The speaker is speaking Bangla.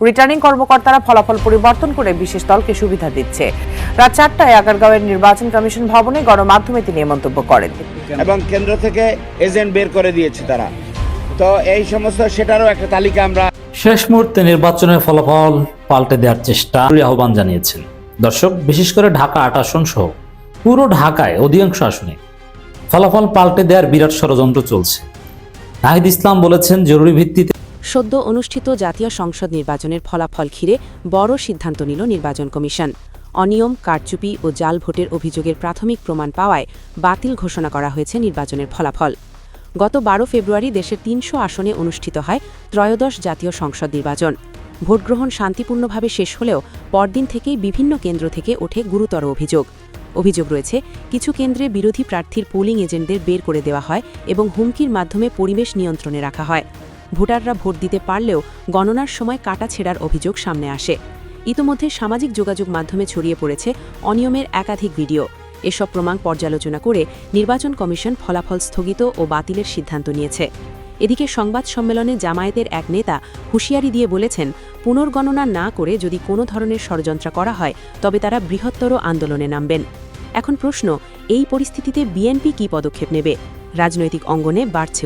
রিটার্নিং কর্মকর্তারা ফলাফল পরিবর্তন করে বিশেষ দলকে সুবিধা দিচ্ছে। রাত 4টায় আগারগাঁওয়ের নির্বাচন কমিশন ভবনে গণমাধ্যমে তিনি এ মন্তব্য করেন। এবং কেন্দ্র থেকে এজেন্ট বের করে দিয়েছে তারা, তো এই সমস্ত সেটারও একটা তালিকা আমরা শেষ মুহূর্তে নির্বাচনের ফলাফল পাল্টে দেওয়ার চেষ্টা আহ্বান জানিয়েছেন। দর্শক, বিশেষ করে ঢাকা ৮ আসন সহ পুরো ঢাকায় অধিকাংশ আসনে ফলাফল পাল্টে দেওয়ার বিরাট ষড়যন্ত্র চলছে। নাহিদ ইসলাম বলেছেন, জরুরি ভিত্তিতে সদ্য অনুষ্ঠিত জাতীয় সংসদ নির্বাচনের ফলাফল ঘিরে বড় সিদ্ধান্ত নিল নির্বাচন কমিশন। অনিয়ম, কারচুপি ও জাল ভোটের অভিযোগের প্রাথমিক প্রমাণ পাওয়ায় বাতিল ঘোষণা করা হয়েছে নির্বাচনের ফলাফল। গত 12 ফেব্রুয়ারি দেশের 300 আসনে অনুষ্ঠিত হয় ত্রয়োদশ জাতীয় সংসদ নির্বাচন। ভোটগ্রহণ শান্তিপূর্ণভাবে শেষ হলেও পরদিন থেকেই বিভিন্ন কেন্দ্র থেকে ওঠে গুরুতর অভিযোগ রয়েছে কিছু কেন্দ্রে বিরোধী প্রার্থীর পোলিং এজেন্টদের বের করে দেওয়া হয় এবং হুমকির মাধ্যমে পরিবেশ নিয়ন্ত্রণে রাখা হয়। ভোটাররা ভোট দিতে পারলেও গণনার সময় কাটা ছেঁড়ার অভিযোগ সামনে আসে। ইতোমধ্যে সামাজিক যোগাযোগ মাধ্যমে ছড়িয়ে পড়েছে অনিয়মের একাধিক ভিডিও। এসব প্রমাণ পর্যালোচনা করে নির্বাচন কমিশন ফলাফল স্থগিত ও বাতিলের সিদ্ধান্ত নিয়েছে। এদিকে সংবাদ সম্মেলনে জামায়াতের এক নেতা হুঁশিয়ারি দিয়ে বলেছেন, পুনর্গণনা না করে যদি কোনো ধরনের ষড়যন্ত্র করা হয় তবে তারা বৃহত্তর আন্দোলনে নামবেন। এখন প্রশ্ন, এই পরিস্থিতিতে বিএনপি কী পদক্ষেপ নেবে? রাজনৈতিক অঙ্গনে বাড়ছে